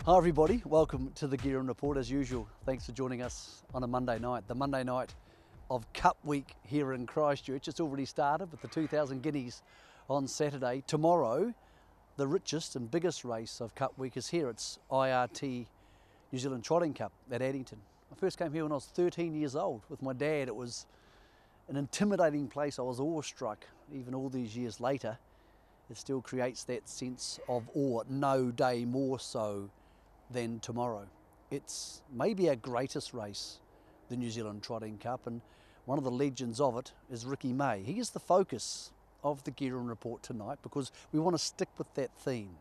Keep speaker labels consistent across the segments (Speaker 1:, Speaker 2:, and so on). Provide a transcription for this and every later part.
Speaker 1: Hi everybody, welcome to the Guerin Report as usual. Thanks for joining us on a Monday night, the Monday night of Cup Week here in Christchurch. It's already started with the 2,000 guineas on Saturday. Tomorrow, the richest and biggest race of Cup Week is here. It's IRT New Zealand Trotting Cup at Addington. I first came here when I was 13 years old with my dad. It was an intimidating place. I was awestruck. Even all these years later, it still creates that sense of awe, no day more so than tomorrow. It's maybe our greatest race, the New Zealand Trotting Cup, and one of the legends of it is Ricky May. He is the focus of the Guerin Report tonight because we want to stick with that theme.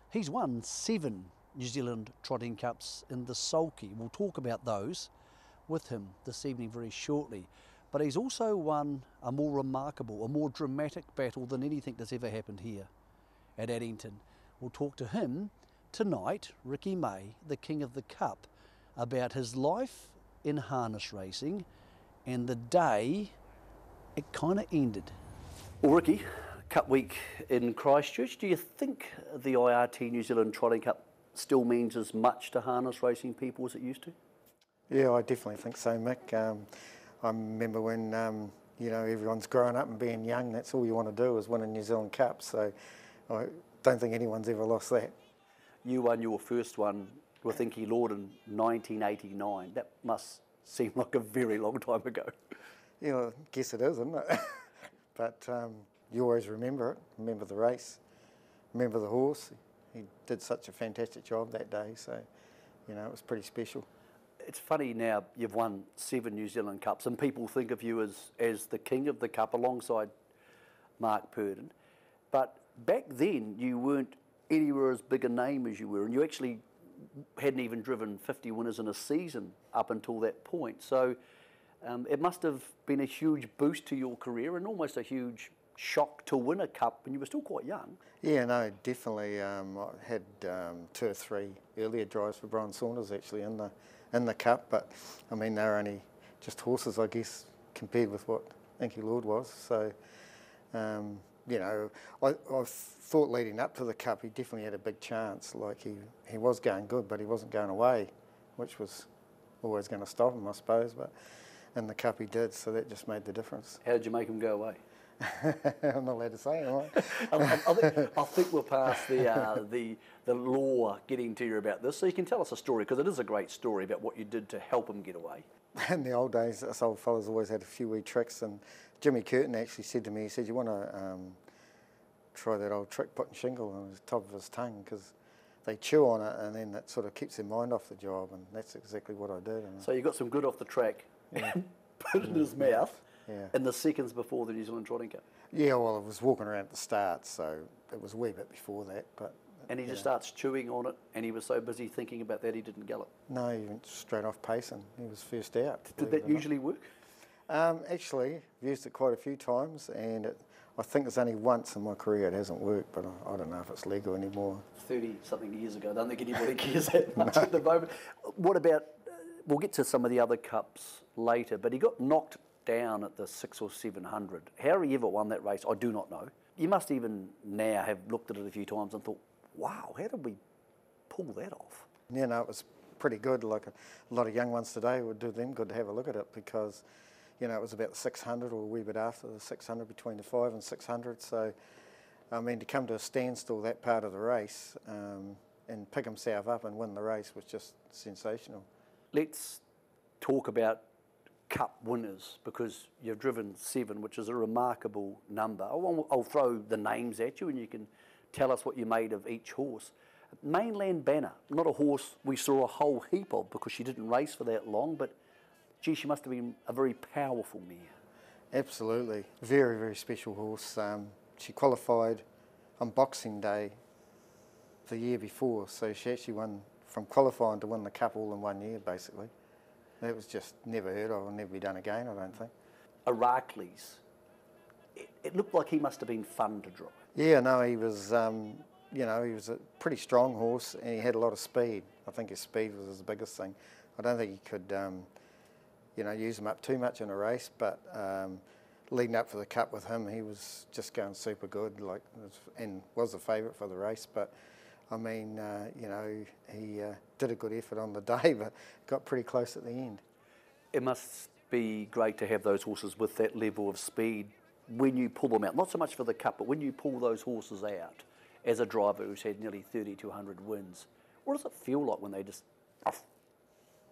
Speaker 1: He's won 7 New Zealand Trotting Cups in the sulky. We'll talk about those with him this evening very shortly. But he's also won a more remarkable, a more dramatic battle than anything that's ever happened here at Addington. We'll talk to him tonight, Ricky May, the King of the Cup, about his life in harness racing and the day it kind of ended. Well, Ricky, Cup Week in Christchurch, do you think the IRT New Zealand Trotting Cup still means as much to harness racing people as it used to?
Speaker 2: Yeah, I definitely think so, Mick. I remember when everyone's growing up and being young, that's all you want to do is win a New Zealand Cup, so I don't think anyone's ever lost that.
Speaker 1: You won your first one with Inky Lord in 1989. That must seem like a very long time ago.
Speaker 2: Yeah, I guess it is, isn't it? But you always remember it, remember the race, remember the horse. He did such a fantastic job that day, so it was pretty special.
Speaker 1: It's funny now, you've won 7 New Zealand Cups and people think of you as the King of the Cup alongside Mark Purdon. But back then you weren't anywhere as big a name as you were, and you actually hadn't even driven 50 winners in a season up until that point. So it must have been a huge boost to your career and almost a huge shock to win a cup when you were still quite young.
Speaker 2: Yeah, no, definitely. I had 2 or 3 earlier drives for Brian Saunders actually in the cup, but I mean they're only just horses, I guess, compared with what Inky Lord was. So I thought leading up to the Cup he definitely had a big chance. Like he was going good, but he wasn't going away, which was always going to stop him, I suppose. But in the Cup he did, so that just made the difference.
Speaker 1: How did you make him go away?
Speaker 2: I'm not allowed to say, am I?
Speaker 1: I think we're past the law getting to you about this, so you can tell us a story, because it is a great story about what you did to help him get away.
Speaker 2: In the old days, us old fellas always had a few wee tricks, and Jimmy Curtin actually said to me, he said, you want to try that old trick putting shingle on the top of his tongue, because they chew on it and then that sort of keeps their mind off the job, and that's exactly what I did.
Speaker 1: So you got some good off the track, yeah. Put it in his mouth,
Speaker 2: yeah.
Speaker 1: In the seconds before the New Zealand Trotting Cup.
Speaker 2: Yeah, well, I was walking around at the start, so it was a wee bit before that. But
Speaker 1: and he just starts chewing on it, and he was so busy thinking about that he didn't gallop.
Speaker 2: No, he went straight off pacing. He was first out.
Speaker 1: Did that usually work?
Speaker 2: Actually, I've used it quite a few times, and I think there's only once in my career it hasn't worked, but I don't know if it's legal anymore.
Speaker 1: 30-something years ago, I don't think anybody cares that much at the moment. What about, we'll get to some of the other cups later, but he got knocked down at the 600 or 700. How he ever won that race, I do not know. You must even now have looked at it a few times and thought, wow, how did we pull that off?
Speaker 2: Yeah, no, it was pretty good. Like a lot of young ones today would do them good to have a look at it, because it was about the 600 or a wee bit after the 600, between the 5 and 600. So, I mean, to come to a standstill that part of the race and pick himself up and win the race was just sensational.
Speaker 1: Let's talk about Cup winners, because you've driven 7, which is a remarkable number. I'll throw the names at you and you can tell us what you made of each horse. Mainland Banner, not a horse we saw a whole heap of because she didn't race for that long, but gee, she must have been a very powerful mare.
Speaker 2: Absolutely. Very, very special horse. She qualified on Boxing Day the year before, so she actually won from qualifying to win the Cup all in 1 year, basically. That was just never heard of, will never be done again, I don't think. Iraklis,
Speaker 1: it looked like he must have been fun to drive.
Speaker 2: Yeah, no, he was, he was a pretty strong horse and he had a lot of speed. I think his speed was his biggest thing. I don't think he could, use him up too much in a race, but leading up for the Cup with him, he was just going super good, and was the favourite for the race. But I mean, you know, he did a good effort on the day, but got pretty close at the end.
Speaker 1: It must be great to have those horses with that level of speed when you pull them out. Not so much for the Cup, but when you pull those horses out as a driver who's had nearly 30 to 100 wins. What does it feel like when they just...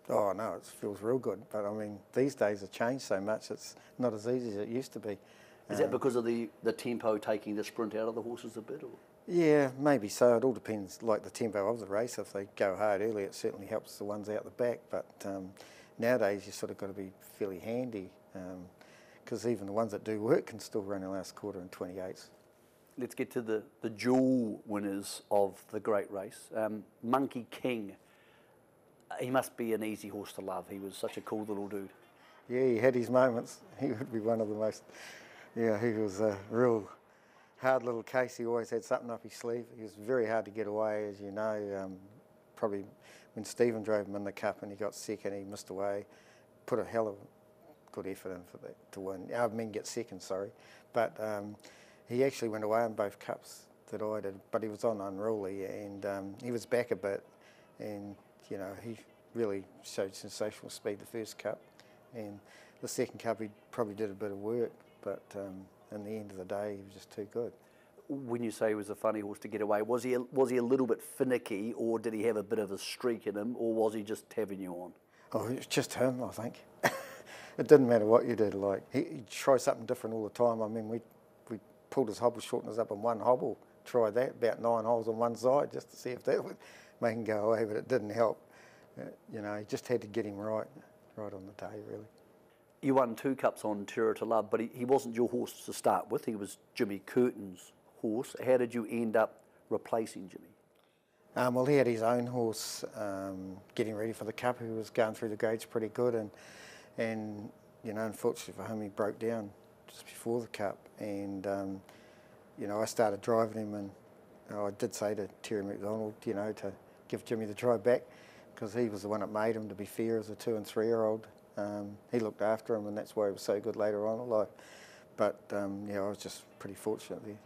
Speaker 2: Oh no, it feels real good. But I mean, these days have changed so much, it's not as easy as it used to be.
Speaker 1: Is that because of the tempo taking the sprint out of the horses a bit? Or?
Speaker 2: Yeah, maybe so. It all depends, like the tempo of the race. If they go hard early, it certainly helps the ones out the back. But nowadays, you sort of got to be fairly handy, because even the ones that do work can still run the last quarter in 28s.
Speaker 1: Let's get to the dual winners of the great race. Monkey King. He must be an easy horse to love. He was such a cool little dude.
Speaker 2: Yeah, he had his moments. He would be one of the most... Yeah, he was a real hard little case. He always had something up his sleeve. He was very hard to get away, as you know. Probably when Stephen drove him in the Cup and he got second, he missed away. Put a hell of good effort in for that to win. I mean, get second, sorry. But he actually went away in both Cups that I did, but he was on unruly, and he was back a bit, and you know, he really showed sensational speed the first Cup, and the second Cup he probably did a bit of work, but in the end of the day he was just too good.
Speaker 1: When you say he was a funny horse to get away, was he a little bit finicky, or did he have a bit of a streak in him, or was he just having you on?
Speaker 2: Oh, it was just him, I think. It didn't matter what you did. Like he'd try something different all the time. I mean, we pulled his hobble shorteners up in one hobble, tried that, about 9 holes on one side, just to see if that would make him go away, but it didn't help. You know, he just had to get him right on the day, really.
Speaker 1: You won 2 Cups on Terror to Love, but he wasn't your horse to start with. He was Jimmy Curtin's horse. How did you end up replacing Jimmy?
Speaker 2: Well, he had his own horse getting ready for the Cup. He was going through the grades pretty good, and you know, unfortunately for him, he broke down just before the Cup, and you know, I started driving him, and I did say to Terry McDonald, you know, to give Jimmy the drive back, because he was the one that made him, to be fair, as a 2- and 3-year-old. He looked after him, and that's why he was so good later on in life. But yeah, I was just pretty fortunate there.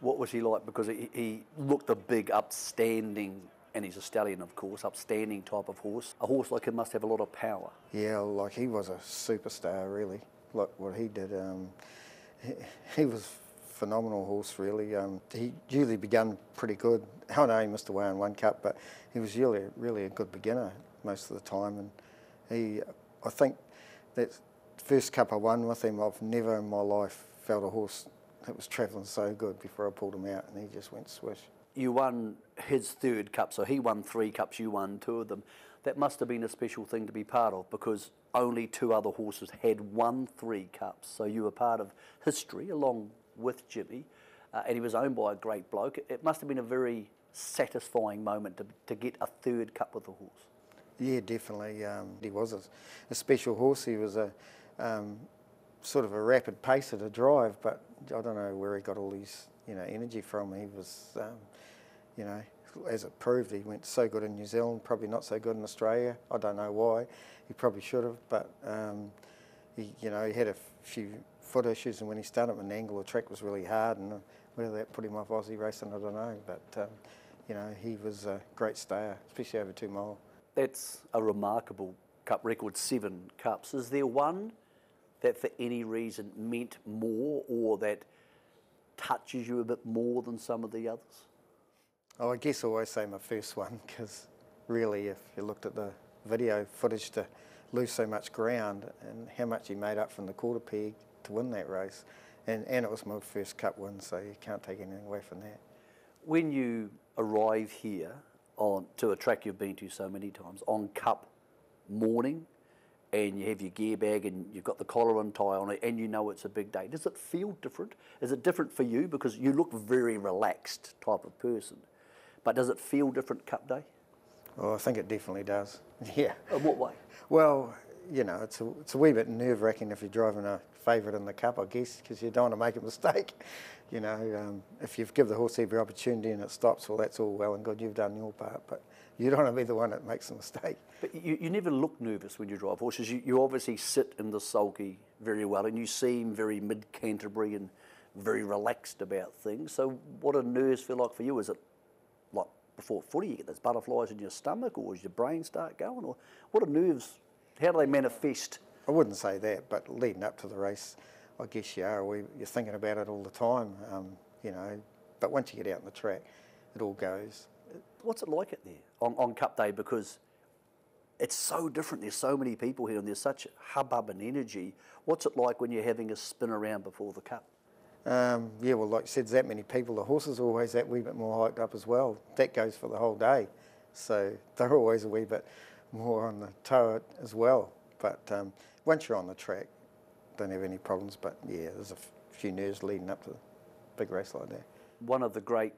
Speaker 1: What was he like? Because he looked a big, upstanding, and he's a stallion, of course, upstanding type of horse. A horse like him must have a lot of power. Yeah,
Speaker 2: like he was a superstar, really. Look what he did. He was a phenomenal horse, really. He usually began pretty good. I know he missed away in 1 Cup, but he was really a good beginner most of the time. And I think that first Cup I won with him, I've never in my life felt a horse that was travelling so good before I pulled him out, and he just went swish.
Speaker 1: You won his 3rd Cup, so he won 3 Cups, you won 2 of them. That must have been a special thing to be part of, because only 2 other horses had won 3 Cups, so you were part of history along with Jimmy, and he was owned by a great bloke. It must have been a very satisfying moment to get a 3rd Cup with the horse.
Speaker 2: Yeah, definitely. He was a special horse. He was a sort of a rapid pacer to drive, but I don't know where he got all his energy from. He was, you know, as it proved, he went so good in New Zealand, probably not so good in Australia. I don't know why. He probably should have, but he had a few foot issues, and when he started with an angle, the track was really hard, and whether that put him off Aussie racing, I don't know. But he was a great stayer, especially over 2 mile.
Speaker 1: That's a remarkable Cup record, 7 Cups. Is there one that for any reason meant more, or that touches you a bit more than some of the others?
Speaker 2: Oh, I guess I always say my first one, because really, if you looked at the video footage, to lose so much ground and how much he made up from the quarter peg to win that race, and it was my first Cup win, so you can't take anything away from that. When you arrive here to a track you've been to so many times, on Cup morning, and you have your gear bag and you've got the collar and tie on it, and you know it's a big day, does it feel different? Is it different for you? Because you look very relaxed type of person. But does it feel different Cup day? Oh, I think it definitely does. Yeah. In what way? Well, it's a wee bit nerve-wracking if you're driving a favourite in the Cup, I guess, because you don't want to make a mistake. If you've given the horse every opportunity and it stops, well, that's all well and good, you've done your part, but you don't want to be the one that makes a mistake. But you never look nervous when you drive horses. You obviously sit in the sulky very well, and you seem very mid-Canterbury and very relaxed about things. So what do nerves feel like for you? Is it like
Speaker 1: before footy, you get those butterflies in your stomach, or does your brain start going, or what are nerves, how do they manifest?
Speaker 2: I wouldn't say that, but leading up to the race, I guess you are. You're thinking about it all the time, you know. But once you get out on the track, it all goes.
Speaker 1: What's it like it there on Cup Day? Because it's so different. There's so many people here, and there's such hubbub and energy. What's it like when you're having a spin around before the Cup?
Speaker 2: Yeah, well, like you said, there's that many people. The horses are always that wee bit more hyped up as well. That goes for the whole day. So they're always a wee bit more on the toe as well. But once you're on the track, don't have any problems. But yeah, there's a few nerves leading up to a big race like that.
Speaker 1: One of the great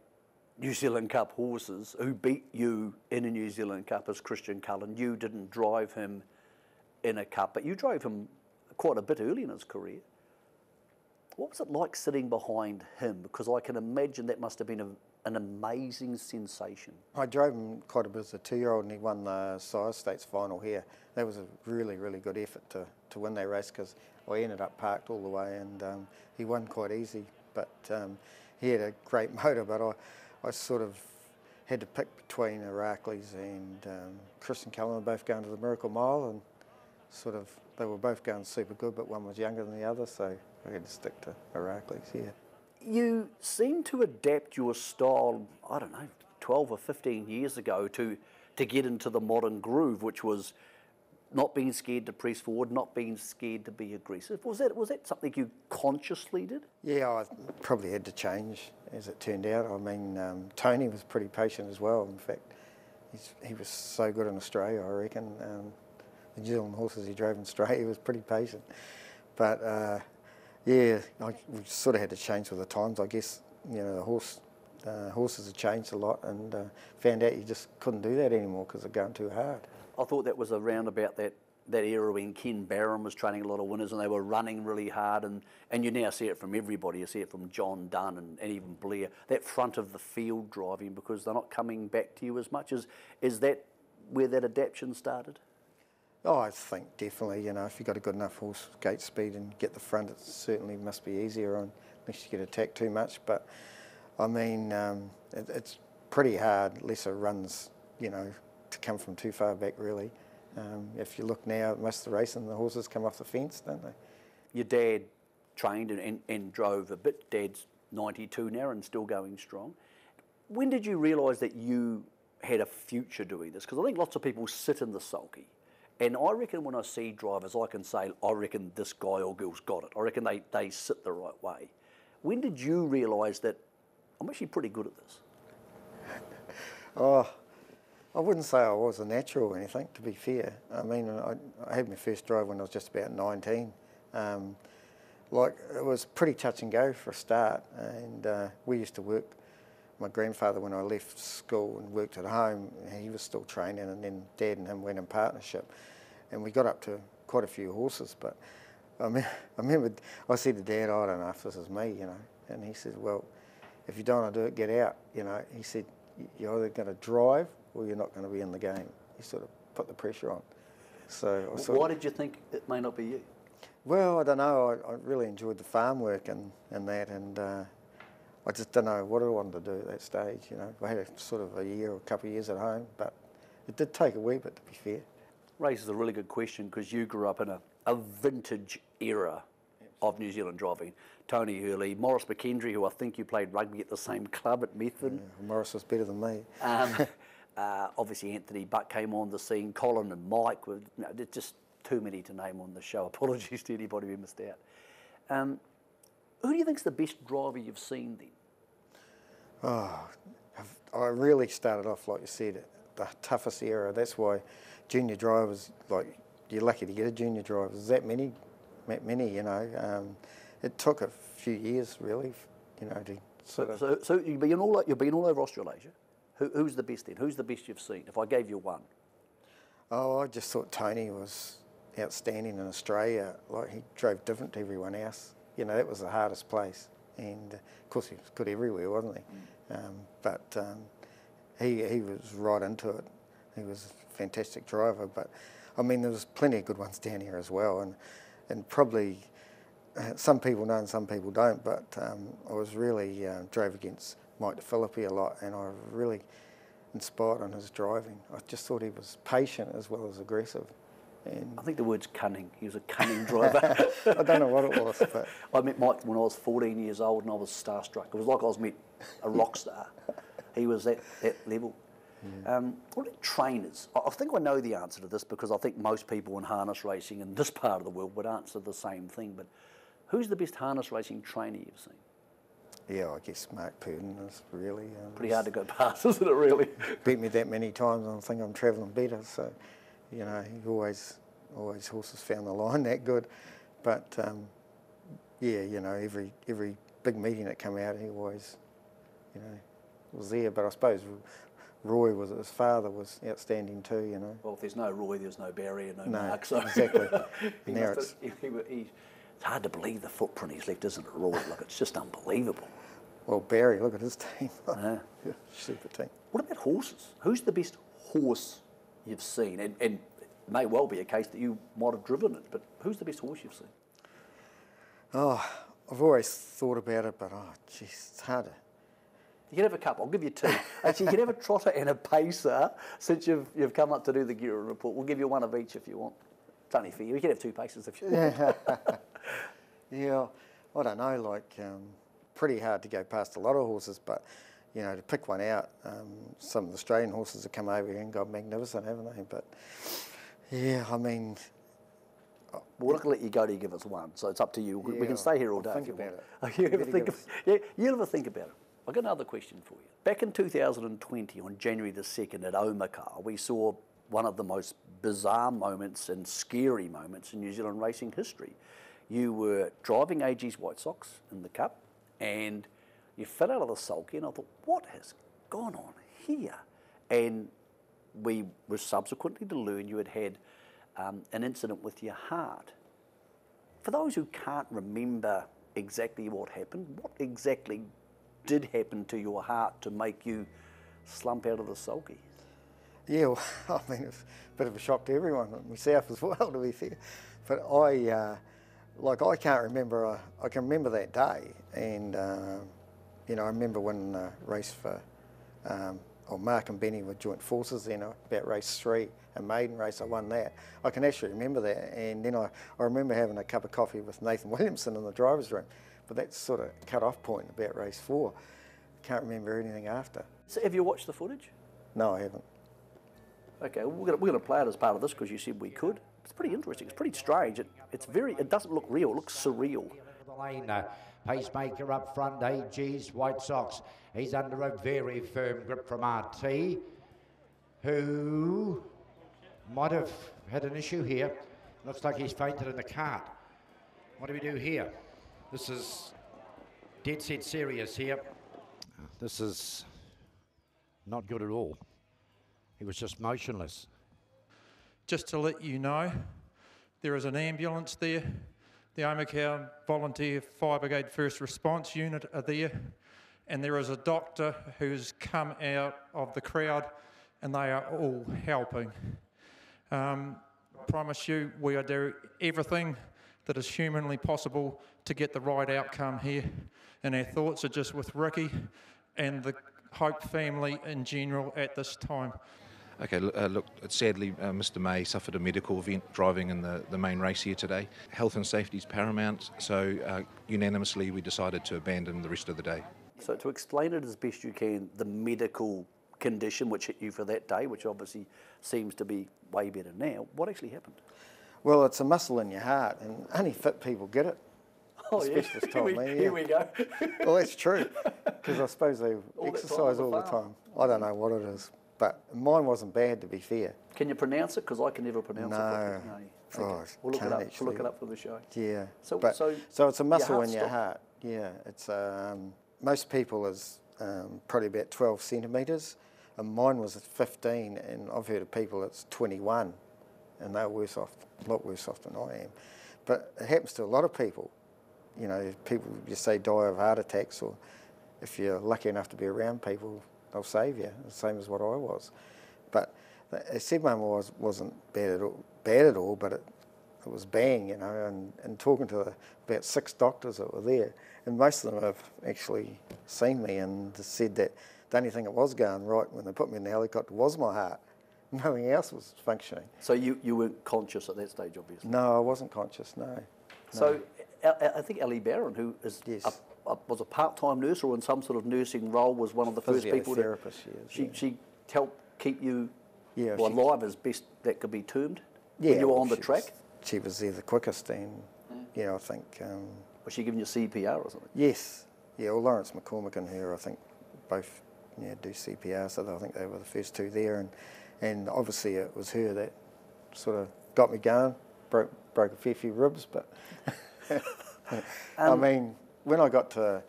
Speaker 1: New Zealand Cup horses who beat you in a New Zealand Cup is Christian Cullen. You didn't drive him in a Cup, but you drove him quite a bit early in his career. What was it like sitting behind him? Because I can imagine that must have been an amazing sensation.
Speaker 2: I drove him quite a bit as a 2-year-old, and he won the Sire States final here. That was a really, really good effort to win that race, because I ended up parked all the way, and he won quite easy. But he had a great motor, but I sort of had to pick between Heracles and Christian Cullen, both going to the Miracle Mile, and sort of they were both going super good, but one was younger than the other, so I had to stick to Heracles, yeah.
Speaker 1: You seem to adapt your style, I don't know, 12 or 15 years ago to get into the modern groove, which was not being scared to press forward, not being scared to be aggressive. Was that something you consciously did?
Speaker 2: Yeah, I probably had to change, as it turned out. I mean, Tony was pretty patient as well. In fact, he was so good in Australia, I reckon. The New Zealand horses he drove in Australia, he was pretty patient. But yeah, we sort of had to change with the times, I guess. You know, the horses have changed a lot, and found out you just couldn't do that anymore because they're going too hard.
Speaker 1: I thought that was around about that era when Ken Barron was training a lot of winners and they were running really hard, and you now see it from everybody. You see it from John Dunn and even Blair, that front of the field driving, because they're not coming back to you as much. Is that where that adaptation started?
Speaker 2: Oh, I think definitely, you know, if you've got a good enough horse gate speed and get the front, it certainly must be easier on, unless you get attacked too much. But, I mean, it's pretty hard, lesser runs, you know, to come from too far back, really. If you look now at most of the racing, the horses come off the fence, don't they?
Speaker 1: Your dad trained and drove a bit. Dad's 92 now and still going strong. When did you realise that you had a future doing this? Because I think lots of people sit in the sulky. And I reckon when I see drivers, I can say, I reckon this guy or girl's got it. I reckon they sit the right way. When did you realise that I'm actually pretty good at this?
Speaker 2: Oh, I wouldn't say I was a natural or anything, to be fair. I mean, I had my first drive when I was just about 19. Like, it was pretty touch and go for a start, and we used to work. My grandfather, when I left school and worked at home, he was still training, and then Dad and him went in partnership, and we got up to quite a few horses. But I remember I said to Dad, I don't know if this is me, you know, and he said, well, if you don't want to do it, get out, you know. He said, you're either going to drive or you're not going to be in the game. He sort of put the pressure on. So
Speaker 1: why did you think it may not be you?
Speaker 2: Well, I don't know. I really enjoyed the farm work and that, and I just don't know what I wanted to do at that stage, you know. I had a sort of a year or a couple of years at home, but it did take a wee bit, to be fair.
Speaker 1: Raises a really good question, because you grew up in a vintage era of New Zealand driving. Tony Hurley, Maurice McKendry, who I think you played rugby at the same club at Methven.
Speaker 2: Yeah, Maurice was better than me.
Speaker 1: Obviously Anthony Buck came on the scene, Colin and Mike, there's just too many to name on the show. Apologies to anybody who missed out. Who do you think's the best driver you've seen then?
Speaker 2: Oh, I really started off, like you said, the toughest era. That's why junior drivers, like, you're lucky to get a junior driver. There's that many, you know. It took a few years, really, you know, to sort of...
Speaker 1: So you've been all over Australasia. Who's the best then? Who's the best you've seen, if I gave you one?
Speaker 2: Oh, I just thought Tony was outstanding in Australia. Like, he drove different to everyone else. You know, that was the hardest place. And, of course, he was good everywhere, wasn't he? But he was right into it. He was a fantastic driver. But, I mean, there was plenty of good ones down here as well. And probably some people know and some people don't, but I was really drove against Mike DeFilippi a lot, and I really inspired on his driving. I just thought he was patient as well as aggressive. And
Speaker 1: I think the word's cunning. He was a cunning driver.
Speaker 2: I don't know what it was, but
Speaker 1: I met Mike when I was 14 years old and I was starstruck. It was like I was met a rock star. He was that level. Yeah. What about trainers? I think I know the answer to this because I think most people in harness racing in this part of the world would answer the same thing. But who's the best harness racing trainer you've seen?
Speaker 2: yeah, I guess Mark Purdon is really...
Speaker 1: Pretty hard to go past, isn't it, really?
Speaker 2: Beat me that many times and I think I'm travelling better, so, you know, he always horses found the line that good. But, yeah, you know, every big meeting that come out, he always, you know, was there. But I suppose Roy, his father was outstanding too, you know.
Speaker 1: Well, if there's no Roy, there's no Barry and no Mark. So
Speaker 2: exactly.
Speaker 1: It's hard to believe the footprint he's left, isn't it, Roy? Look, it's just unbelievable.
Speaker 2: Well, Barry, look at his team.
Speaker 1: Yeah.
Speaker 2: Super team.
Speaker 1: What about horses? Who's the best horse you've seen? And it may well be a case that you might have driven it, but who's the best horse you've seen?
Speaker 2: Oh, I've always thought about it, but geez, it's harder.
Speaker 1: You can have a couple. I'll give you two. Actually, you can have a trotter and a pacer since you've come up to do the Guerin report. We'll give you one of each if you want. It's only fair. You can have two pacers if you want.
Speaker 2: Yeah, I don't know, like, pretty hard to go past a lot of horses, but, you know, to pick one out, some of the Australian horses have come over here and got magnificent, haven't they? But, yeah, I mean...
Speaker 1: Well, we're not going to let you go till you give us one, so it's up to you.
Speaker 2: Yeah,
Speaker 1: we can stay here all day
Speaker 2: think
Speaker 1: if you
Speaker 2: about
Speaker 1: want.
Speaker 2: it.
Speaker 1: You ever think about it. I've got another question for you. Back in 2020, on January the 2nd at Omakar, we saw one of the most bizarre moments and scary moments in New Zealand racing history. You were driving AG's White Sox in the Cup and you fell out of the sulky, and I thought, what has gone on here? And we were subsequently to learn you had had an incident with your heart. For those who can't remember exactly what happened, what exactly did happen to your heart to make you slump out of the sulky?
Speaker 2: Yeah, well, I mean, it's a bit of a shock to everyone, myself as well, to be fair. But I can't remember, I can remember that day, and, you know, I remember winning a race for, Mark and Benny were joint forces then, about race 3, a maiden race, I won that. I can actually remember that, and then I remember having a cup of coffee with Nathan Williamson in the driver's room, but that's sort of cut-off point about race 4. Can't remember anything after.
Speaker 1: So have you watched the footage?
Speaker 2: No, I haven't.
Speaker 1: Okay, well, we're going to play it as part of this because you said we could. It's pretty interesting. It's pretty strange. It doesn't look real. It looks surreal.
Speaker 3: Pacemaker up front, AG's White Sox. He's under a very firm grip from RT, who might have had an issue here. Looks like he's fainted in the cart. What do we do here? This is dead set serious here. This is not good at all. He was just motionless.
Speaker 4: Just to let you know, there is an ambulance there. The Omakar Volunteer Fire Brigade First Response Unit are there, and there is a doctor who's come out of the crowd, and they are all helping. Promise you, we are doing everything that is humanly possible to get the right outcome here, and our thoughts are just with Ricky and the Hope family in general at this time.
Speaker 5: Okay, look, sadly, Mr. May suffered a medical event driving in the main race here today. Health and safety is paramount, so unanimously we decided to abandon the rest of the day.
Speaker 1: So to explain it as best you can, the medical condition which hit you for that day, which obviously seems to be way better now, what actually happened?
Speaker 2: Well, it's a muscle in your heart, and only fit people get it.
Speaker 1: Oh,
Speaker 2: the specialist told me.
Speaker 1: Here we go.
Speaker 2: Well, that's true, because I suppose they exercise all the time. I don't know what it is. But mine wasn't bad, to be fair.
Speaker 1: Can you pronounce it? Because I can never pronounce it.
Speaker 2: No.
Speaker 1: Okay. We'll look it up. We'll look it up for the show.
Speaker 2: Yeah.
Speaker 1: So
Speaker 2: it's a muscle in your
Speaker 1: stopped.
Speaker 2: heart. Yeah. It's most people is probably about 12 centimetres, and mine was at 15, and I've heard of people it's 21, and they're worse off, a lot worse off than I am. But it happens to a lot of people. You know, people just say die of heart attacks, or if you're lucky enough to be around people, they'll save you, the same as what I was. But they said mine wasn't bad at all, but it was bang, you know, and talking to about 6 doctors that were there, and most of them have actually seen me and said that the only thing that was going right when they put me in the helicopter was my heart. Nothing else was functioning.
Speaker 1: So you weren't conscious at that stage, obviously?
Speaker 2: No, I wasn't conscious, no.
Speaker 1: So I think Ellie Barron, who is
Speaker 2: Yes.
Speaker 1: was a part-time nurse or in some sort of nursing role, was one of the first people to...
Speaker 2: Physiotherapist,
Speaker 1: She helped keep you
Speaker 2: yeah,
Speaker 1: alive as best that could be termed
Speaker 2: yeah,
Speaker 1: when you were
Speaker 2: well,
Speaker 1: on the track?
Speaker 2: She was there the quickest, and yeah, I think...
Speaker 1: Was she giving you CPR or something?
Speaker 2: yes. Yeah, well, Lawrence McCormick and her, I think, both do CPR, so I think they were the first two there, and obviously it was her that sort of got me going, broke a fair few ribs, but I mean, when I got to,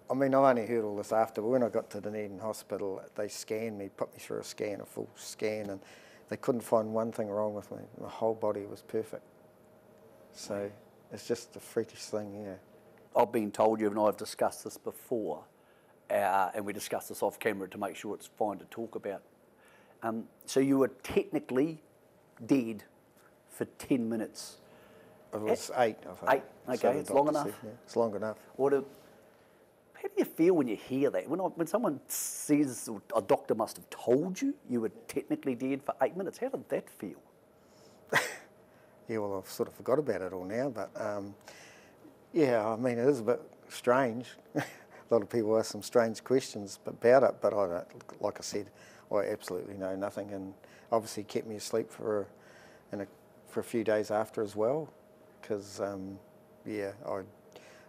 Speaker 2: I mean, I only heard all this after, but when I got to Dunedin Hospital, they scanned me, put me through a full scan, and they couldn't find one thing wrong with me. My whole body was perfect. So it's just a freakish thing, yeah.
Speaker 1: I've been told, you and I have discussed this before, and we discussed this off camera to make sure it's fine to talk about. So you were technically dead for 10 minutes.
Speaker 2: It was 8, I think.
Speaker 1: 8,
Speaker 2: So
Speaker 1: okay,
Speaker 2: the
Speaker 1: it's long
Speaker 2: doctor
Speaker 1: enough.
Speaker 2: said, yeah, it's long enough.
Speaker 1: How do you feel when you hear that? When someone says, or a doctor must have told you you were technically dead for 8 minutes, how did that feel?
Speaker 2: Yeah, well, I've sort of forgot about it all now, but yeah, I mean, it is a bit strange. A lot of people ask some strange questions about it, but I don't, like I said, I absolutely know nothing, and obviously kept me asleep for a few days after as well, because yeah,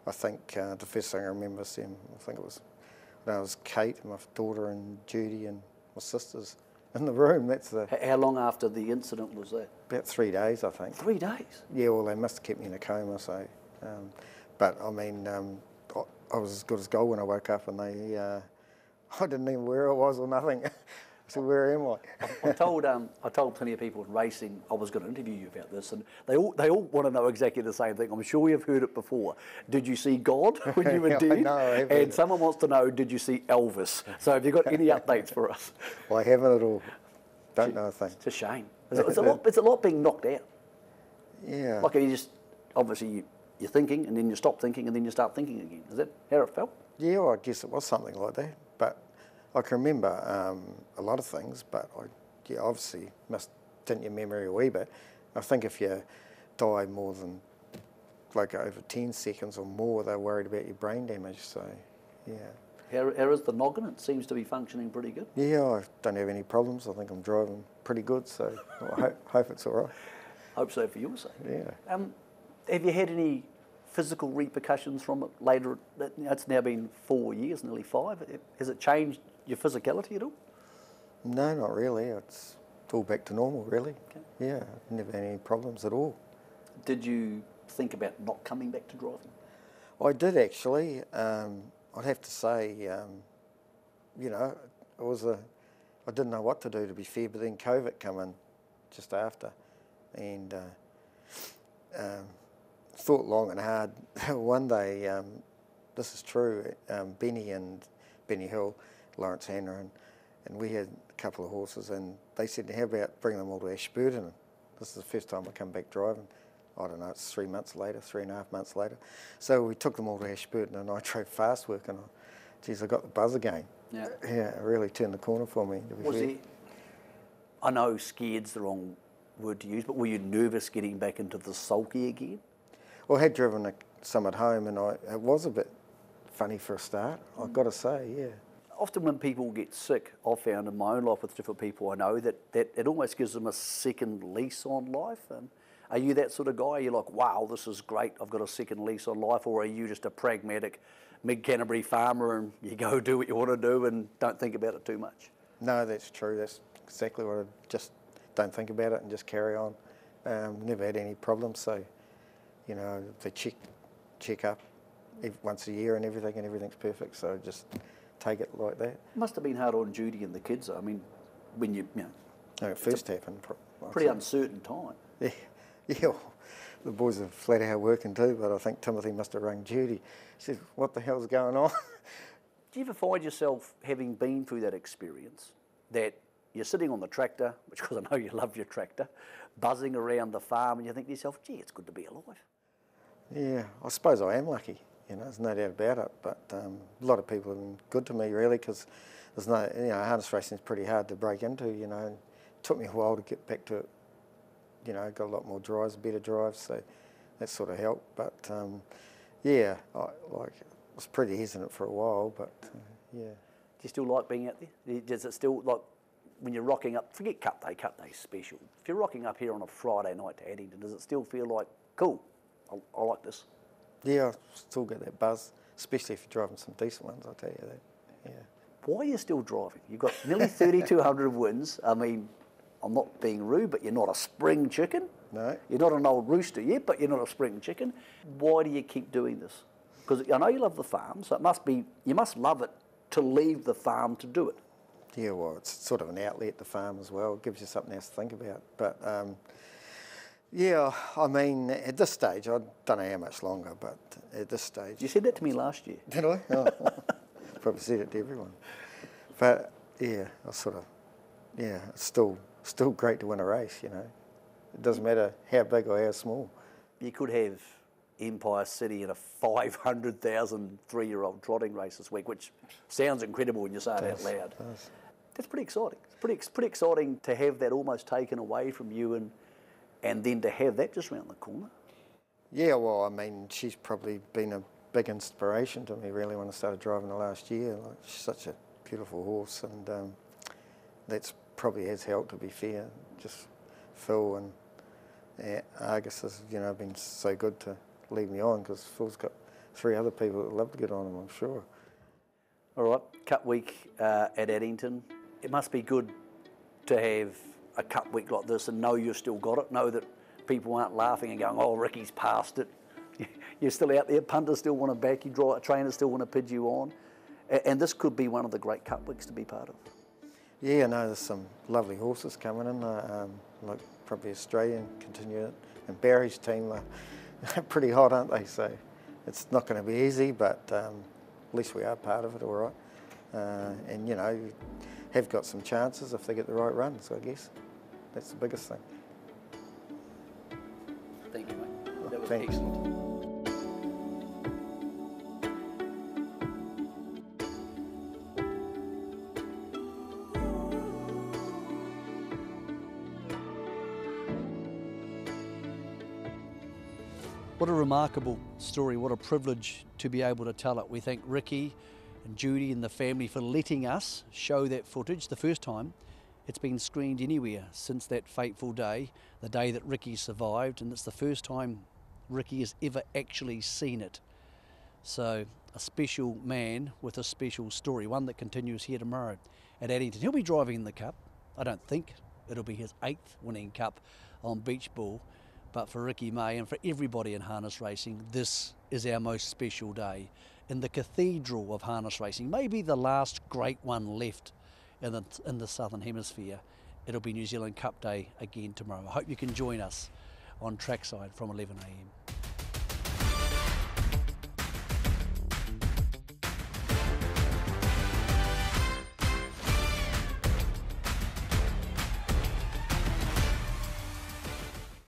Speaker 2: I think the first thing I remember seeing, I think it was Kate, my daughter, and Judy, and my sisters in the room. That's
Speaker 1: How long after the incident was that?
Speaker 2: about 3 days, I think.
Speaker 1: 3 days?
Speaker 2: Yeah, well, they must have kept me in a coma, so. But I mean, I was as good as gold when I woke up, and I didn't even know where I was or nothing. So where am I?
Speaker 1: I told plenty of people in racing I was going to interview you about this, and they all want to know exactly the same thing. I'm sure you've heard it before. Did you see God when you were
Speaker 2: Yeah,
Speaker 1: dead?
Speaker 2: no, I haven't.
Speaker 1: And someone wants to know, did you see Elvis? So have you got any updates for us?
Speaker 2: Well, I haven't at all. Don't know a thing.
Speaker 1: It's a shame. It's a lot being knocked out.
Speaker 2: Yeah.
Speaker 1: Like you just, obviously you're thinking, and then you stop thinking, and then you start thinking again. Is that how it felt?
Speaker 2: Yeah, well, I guess it was something like that. But I can remember a lot of things, but I obviously must tint your memory a wee bit. I think if you die more than, like, over 10 seconds or more, they're worried about your brain damage, so, yeah.
Speaker 1: How is the noggin? It seems to be functioning pretty good.
Speaker 2: Yeah, I don't have any problems. I think I'm driving pretty good, so I hope it's all right.
Speaker 1: Hope so for your sake.
Speaker 2: Yeah.
Speaker 1: Have you had any physical repercussions from it later? It's now been 4 years, nearly 5. Has it changed your physicality at all?
Speaker 2: No, not really. It's all back to normal, really.
Speaker 1: Okay.
Speaker 2: Yeah, I've never had any problems at all.
Speaker 1: Did you think about not coming back to driving?
Speaker 2: I did actually. I'd have to say, you know, I didn't know what to do, to be fair, but then COVID came in just after, and thought long and hard. One day, this is true, Benny Hill, Lawrence Hanner, and we had a couple of horses, and they said, how about bringing them all to Ashburton? This is the first time I come back driving. I don't know, it's 3 months later, 3.5 months later. So we took them all to Ashburton, and I drove fast work, and geez, I got the buzz again.
Speaker 1: Yeah.
Speaker 2: Yeah, it really turned the corner for me, to be fair.
Speaker 1: I know scared's the wrong word to use, but were you nervous getting back into the sulky again?
Speaker 2: Well, I had driven some at home, and it was a bit funny for a start, I've got to say, yeah.
Speaker 1: Often when people get sick, I've found in my own life with different people I know that it almost gives them a second lease on life. And are you that sort of guy? You're like, wow, this is great, I've got a second lease on life, or are you just a pragmatic mid-Canterbury farmer and you go do what you want to do and don't think about it too much?
Speaker 2: No, that's true. That's exactly what I just don't think about it and just carry on. Never had any problems, so, you know, they check up once a year and everything's perfect, so just take it like that.
Speaker 1: It must have been hard on Judy and the kids, though. I mean, when you know...
Speaker 2: No, it first happened.
Speaker 1: Pretty uncertain time.
Speaker 2: Yeah, well, the boys are flat out working too, but I think Timothy must have rung Judy. She said, what the hell's going on?
Speaker 1: Do you ever find yourself, having been through that experience, that you're sitting on the tractor, which, because I know you love your tractor, buzzing around the farm, and you think to yourself, gee, it's good to be alive?
Speaker 2: Yeah, I suppose I am lucky. You know, there's no doubt about it. But a lot of people have been good to me, really, because there's no, you know, harness racing is pretty hard to break into. You know, it took me a while to get back to it. You know, got a lot more drives, better drives, so that sort of helped. But yeah, I was pretty hesitant for a while, but yeah.
Speaker 1: Do you still like being out there? Does it still, like, when you're rocking up, forget Cup Day's special. If you're rocking up here on a Friday night to Addington, does it still feel like, cool, I like this?
Speaker 2: Yeah, I still get that buzz, especially if you're driving some decent ones, I'll tell you that, yeah.
Speaker 1: Why are you still driving? You've got nearly 3,200 wins. I mean, I'm not being rude, but you're not a spring chicken.
Speaker 2: No.
Speaker 1: You're not an old rooster yet, but you're not a spring chicken. Why do you keep doing this? Because I know you love the farm, so it must be, you must love it to leave the farm to do it.
Speaker 2: Yeah, well, it's sort of an outlet, the farm, as well. It gives you something else to think about. But, yeah, I mean, at this stage, I don't know how much longer, but at this stage...
Speaker 1: You said that to me last year.
Speaker 2: Did I? Oh, probably said it to everyone. But, yeah, I sort of... Yeah, it's still great to win a race, you know. It doesn't matter how big or how small.
Speaker 1: You could have Empire City in a 500,000 three-year-old trotting race this week, which sounds incredible when you say it out loud. That's pretty exciting. It's pretty exciting to have that almost taken away from you and then to have that just round the corner.
Speaker 2: Yeah, well, I mean, she's probably been a big inspiration to me, really, when I started driving the last year. Like, she's such a beautiful horse, and that's probably has helped, to be fair. Just Phil and Argus has, you know, been so good to leave me on, because Phil's got 3 other people that would love to get on him, I'm sure.
Speaker 1: All right, Cup week at Addington. It must be good to have a Cup week like this and know you've still got it, know that people aren't laughing and going, oh, Ricky's passed it. You're still out there, punters still want to back you, trainers still want to pid you on. And this could be one of the great Cup weeks to be part of.
Speaker 2: Yeah, no, there's some lovely horses coming in, like probably Australian continue it. And Barry's team are pretty hot, aren't they? So it's not going to be easy, but at least we are part of it, all right. And, you know, have got some chances if they get the right runs, I guess. That's the biggest thing.
Speaker 1: Thank you, mate. That was
Speaker 2: Thanks.
Speaker 1: excellent. What a remarkable story, what a privilege to be able to tell it. We thank Ricky and Judy and the family for letting us show that footage. The first time it's been screened anywhere since that fateful day, the day that Ricky survived, and it's the first time Ricky has ever actually seen it. So a special man with a special story, one that continues here tomorrow at Addington. He'll be driving in the Cup. I don't think it'll be his 8th winning Cup on Beach Bull. But for Ricky May and for everybody in harness racing, this is our most special day in the cathedral of harness racing, maybe the last great one left in the Southern Hemisphere. It'll be New Zealand Cup Day again tomorrow. I hope you can join us on trackside from 11 a.m.